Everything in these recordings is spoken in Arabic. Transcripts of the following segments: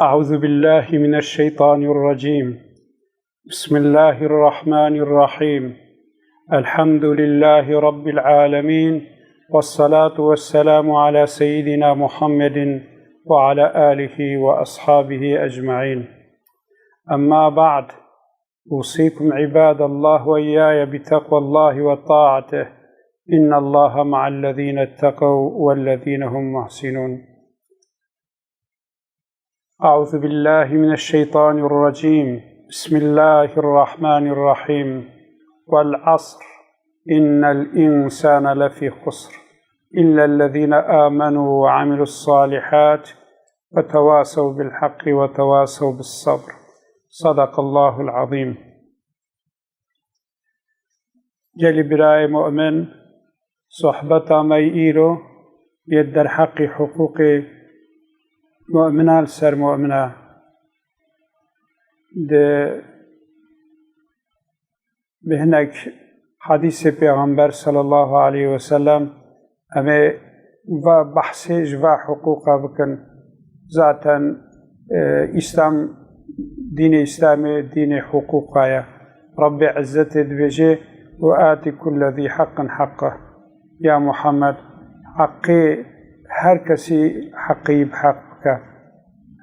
أعوذ بالله من الشيطان الرجيم. بسم الله الرحمن الرحيم. الحمد لله رب العالمين، والصلاة والسلام على سيدنا محمد وعلى آله وأصحابه أجمعين. أما بعد، أوصيكم عباد الله وإياي بتقوى الله وطاعته، إن الله مع الذين اتقوا والذين هم محسنون. أعوذ بالله من الشيطان الرجيم. بسم الله الرحمن الرحيم. والعصر إن الإنسان لفي خسر إلا الذين آمنوا وعملوا الصالحات وتواصوا بالحق وتواصوا بالصبر. صدق الله العظيم. جل براي مؤمن صحبة ميئيرو يدر حق حقوق مؤمنان سر مؤمنة بهناك حديث پیغمبر صلى الله عليه وسلم أمي بحثي جوا حقوقا بكن ذاتا إسلام دين إسلامي دين حقوقا رب عزته دبجي وآتي كل ذي حق حقه. يا محمد حقي هر كسي حقي بحقك،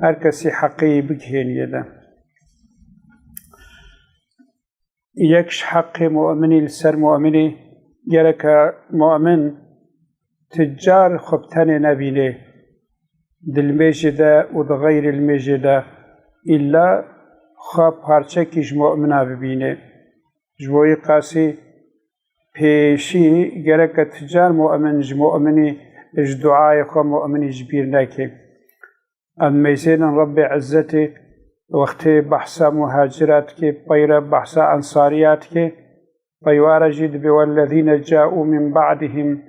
هر كسي حقي بجهين يدا. يكش حق مؤمني لسر مؤمني يلك مؤمن تجار خبتان نبيله دل مجده ودغير المجده إلا خاب هرچكيش مؤمنا ببينه جوي قاسي پیشی گرک تجار مؤمنی اج دعای خو مؤمنی جبیر نکه. اما زين رب عزته وقت بحثا مهاجرات كي بير بحثا أنصاريات كي بيوار جد والذين جاءوا من بعدهم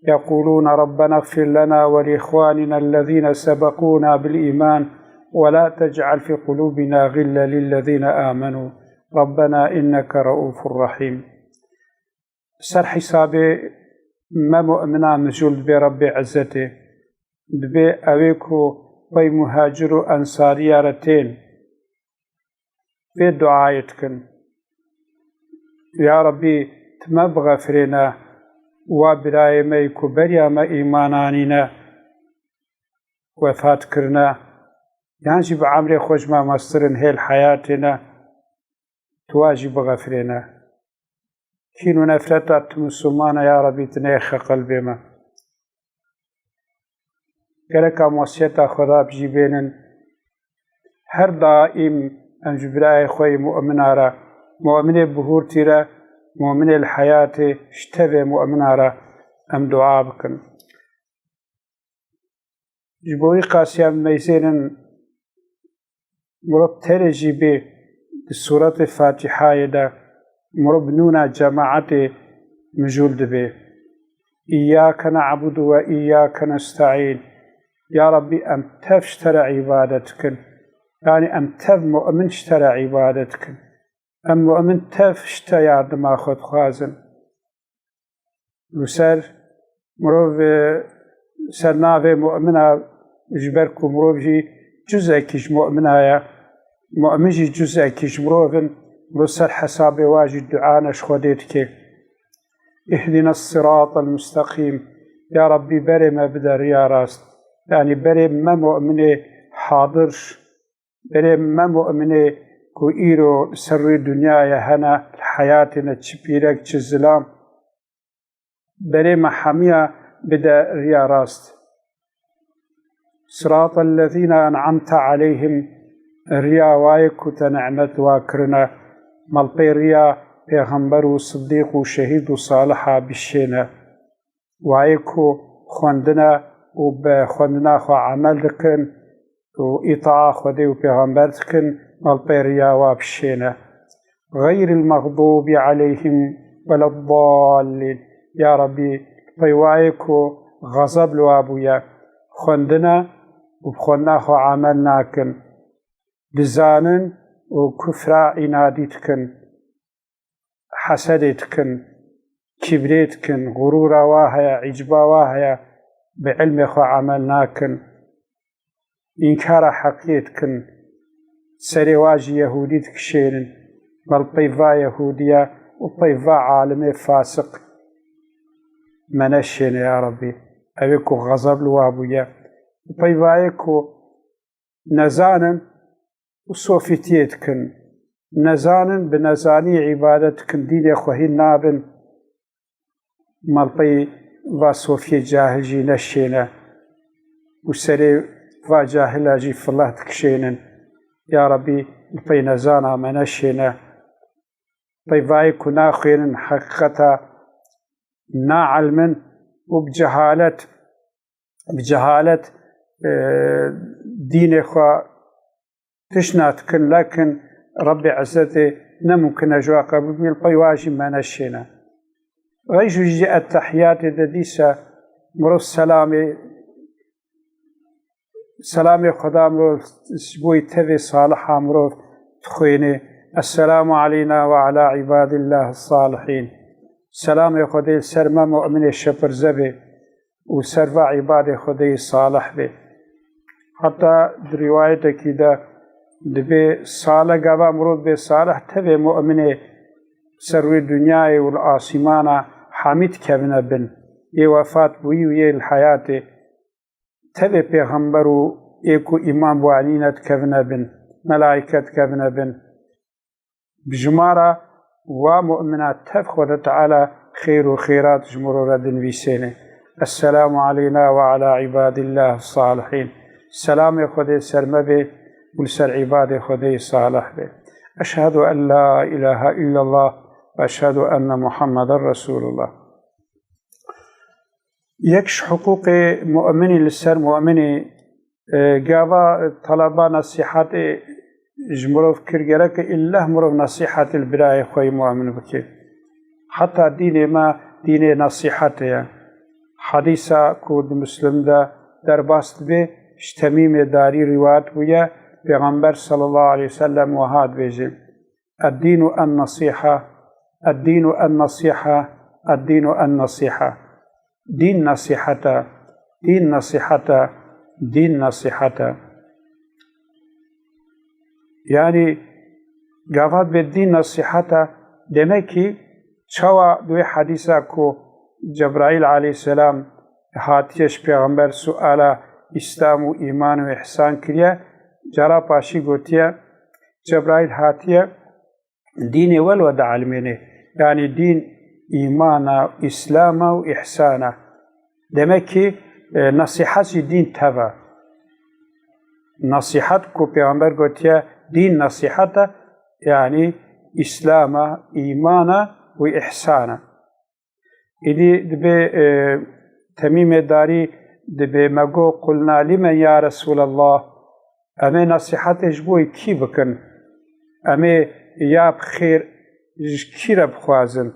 يقولون ربنا اغفر لنا ولإخواننا الذين سبقونا بالإيمان ولا تجعل في قلوبنا غلا للذين آمنوا ربنا إنك رؤوف رحيم. سر حسابي ما مؤمنا مجول برب عزته دبي أويكو بي مهاجر أنصاريارتين في دعايتكن يا ربي تمبغى فرنا وبراي ميكو بريا ما إيمانانينا وفات كرنا ينجب عمري خوش ما مصرن هيل حياتنا تواجب غفرنا كينو نفرتات مسلمانا يا ربي تنيخ قلبي ما كلك موسيتا خدا بجيبينن هر دائم انجبراي خوي مؤمنارا مؤمن بهور تيرا مؤمن الحياة اشتبه مؤمنارا ام دعا بكن جبوي قاسيام ميزينن مرب ترجي بي سورة الفاتحة يدا مرب نونا جماعة مجول دبي إياك نعبد وإياك نستعين. يا ربي أم تفشتر عبادتك، يعني أم تف مؤمن اشترى عبادتك، أم مؤمن تفشتر يعد ما خد خازن لسر مروف سرناوه مؤمنة جبركو مروف جي جزء كيش مؤمنة يا مؤمن جي جزء كيش مروفن لسر حساب واجد دعانش خديتك اهدنا الصراط المستقيم. يا ربي بري ما بدر يا راست، يعني بري ما مؤمنة حاضرش، بري ما مؤمنة كو إيرو سر الدنيا يهنا حياتنا تشبيرك تشزلام بري ما حمية بدا ريا راست. صراط الذين أنعمت عليهم ريا وايكو تنعمت واكرنا ملبي ريا پیغمبر وصديق وشهيد وصالحة بالشينا وايكو خوندنا وبخوندنا خو عمل دكن وإطاعة خدي وبيغمبر دكن مالبيريا وابشينا غير المغضوب عليهم ولا الضالين. يا ربي طيوايكو غضب لوابويا خوندنا وبخوندنا خو عملنا كن دزانن وكفرا عنادتكن حسدتكن كبريتكن غرورا واهيا عجبا واهيا بعلم خو عملناكن إنكار حقيت كن سرواج يهودي تكشيرن بل طيفا يهودية وطيفا عالمي فاسق منشين يا ربي أبيكو غضب لوابويا طيفا يكو نزانا وصوفيتيتكن نزانا بنزاني عبادتكن دين يخوهي نابن مالطي و صوفي جاهل جي نشينا وسري و جاهل جي في الله تكشينا يا ربي طي نزانا منشينا طيفاي كنا خير حقيقة نا علما بجهالة دين إخوة تشناتكن لكن ربي عزتي نمكن أجوا قبل من الطيواجي ما نشينا غيجو جي التحيات دديسة مرو سلامي خدا مرو سبوي تبي صالحة مرو تخويني السلام علينا وعلى عباد الله الصالحين سلام خدي سرما مؤمن الشبر زبي وسروا عباد خدي صالح بي حتى رواية كده دبي صالح قبا مرود بي صالح تبي مؤمن سروي الدنيا والآسمان حميد كبنا بن وفات بوي وي الحياة تبي پیغمبرو ايكو امام وعنينت كبنا بن ملائكة كبنا بن بجمارة ومؤمنات تفخذ تعالى خير وخيرات جمرور دن بيسينه السلام علينا وعلى عباد الله الصالحين السلام خدي سرمبي ولسر عباد خدي صالح به أشهد أن لا إله إلا الله وأشهد أن محمد رسول الله يكش حقوق مؤمني للسر مؤمني قابا طلبا نصيحات جمروف كرجرك إلا مروف نصيحة البراء خوي مؤمن بكي حتى دين ما دين نصيحته حديثا كود مسلم دا درباست به تميم داري روايات ويا پیغمبر صلى الله عليه وسلم وهاد بيجي الدين النصيحة الدين النصيحة الدين النصيحة دين نصيحة دين نصيحة دين نصيحة يعني قافات بالدين نصيحة دمكي شوا دوي حديثا كو جبرائيل عليه السلام هاتيش پیغمبر سؤالا اسلام و ایمان و احسان کریا جرا پاشی گوتیا جبرائيل هاتيا دين والود علمينه يعني دين إيمانا إسلاما وإحسانا دمكي نصيحة دين تبا نصيحة كو پیغمبر گوتيا دين نصيحة يعني إسلاما إيمانا وإحسانا إذي دبي تميم داري دبي مگو قلنا لمن يا رسول الله أمي نصيحتش بوي كي بكن أمي يا بخير كي بخوازن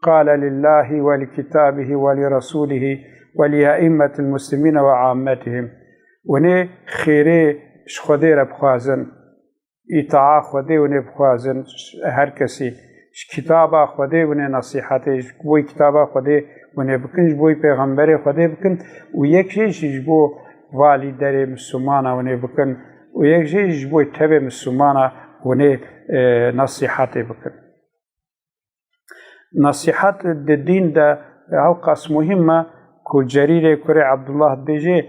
قال لله ولكتابه ولرسوله ولأئمة المسلمين وعامتهم وني خيري شخدي بخوازن إطاعة خدي وني بخوازن هر كسي كتابة خدي وني نصيحتي بوي كتابة خدي وني بكنش بوي پیغمبر خدي بكن ويك شيء بو والدري مسلمانا وني بكن ويك شيء بوي تبع مسلمانا وني نصيحتي بكن نصيحة الدين ده أوقاس مهمة كو جرير كري عبد الله بيجي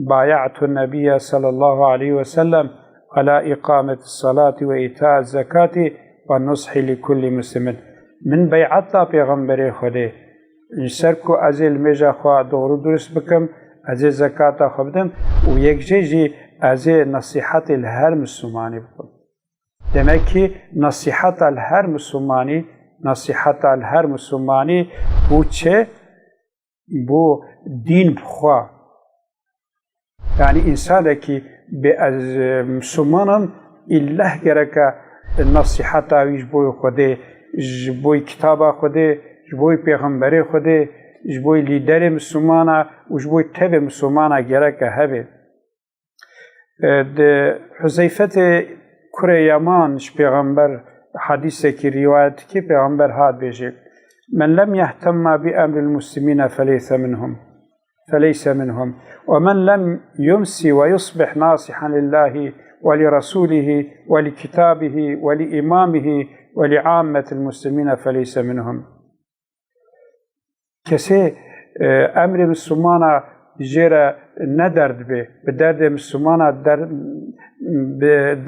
بايعت النبي صلى الله عليه وسلم على إقامة الصلاة وإيتاء الزكاة والنصح لكل مسلم من بيعتا پیغمبر خده سركو أزيل ميجا خوا دورو درس بكم أزيل زكاة خبدم ويك جيجي أزيل نصيحة الهر مسلماني بكم دمكي نصيحة الهر مسلماني نصيحة الهر مسلماني بو چه بو دين بخوا يعني إنسان كي مسلمان إله جركا النصيحة ويش بوي خده جبوي كتابة خده جبوي پیغمبر خده جبوي لیدر مسلمان وجبوي تبع مسلمان جركا هبه حذيفة كري يمان پیغمبر حديثة كي رواية كي پیغمبر هاد بيجي من لم يهتم بأمر المسلمين فليس منهم فليس منهم. ومن لم يمسي ويصبح ناصحا لله ولرسوله ولكتابه ولإمامه ولعامة المسلمين فليس منهم. كسي أمر مسلمانا جرى ندرد به بدرد مسلمانا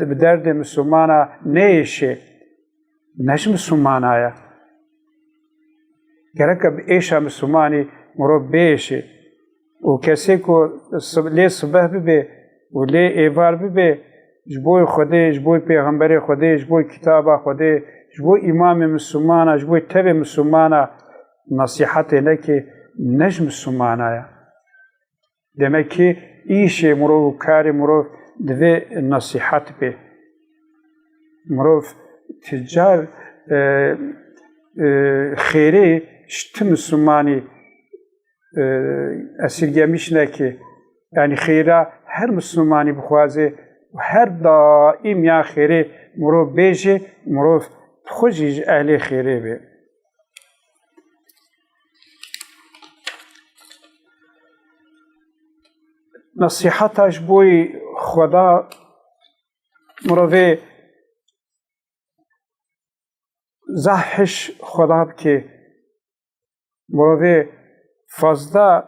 بدرد مسلمانا نيشي نش مسلمانا يا كركب إيشا مسلماني مرب بيشي وكسي كو ليه صبح به وليه إيوار به جبوي خده جبوي پیغمبر خده جبوي كتابة خده جبوي إمام مسلمانا جبوي تبع مسلمانا نصيحت نكي نج مسلمانا يا demek ki iyi şey murov kari murov dve nasihat be murov tüccar khiri ştı Müslümani esirgemiş ne ki yani khira her Müslümani bixwaze her daim ya khiri murov beje murov خوشی اهل خیره به نصیحتش بوی خدا مروه زحش خدا که مروه فازده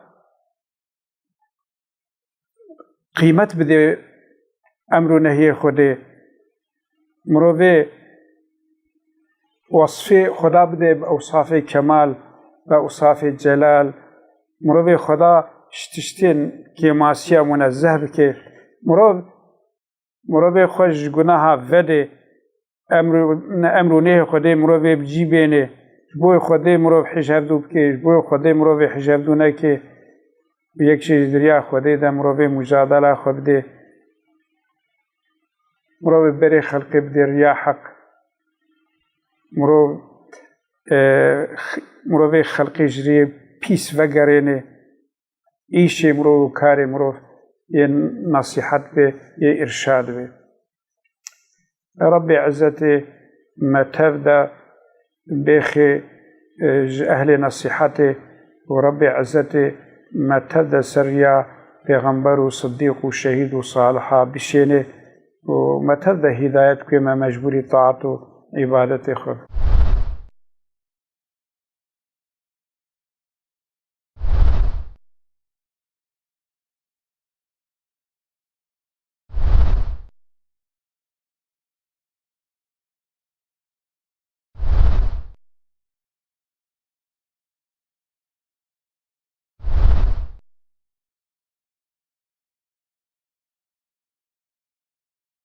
قیمت بده امر و نهی خوده مروه وصفه خدا بده به اوصاف کمال به اوصاف جلال مروه خدا شتشتین که معصیه منزه بکه مروه خوش گناه وده امر و نهی خوده مروه بجی بینه بوی خوده مروه حجاب دو بکه بوی خوده مروه حجاب دو نکه یک چیز دریا خوده ده مروه مجادله خود بده مروه بری خلقی بده ریا حق مروه خلقی جری پیس وگرینه ایشه مروه کاری مروه یه نصیحت به یه ارشاد به رب عزتی متفده بخي أهل نصيحته ورب عزته متفده سريا پیغمبر و صدیق و شهید و صالحا بشینه و متفده هدایت که ما مجبوری طاعت و عبادت خود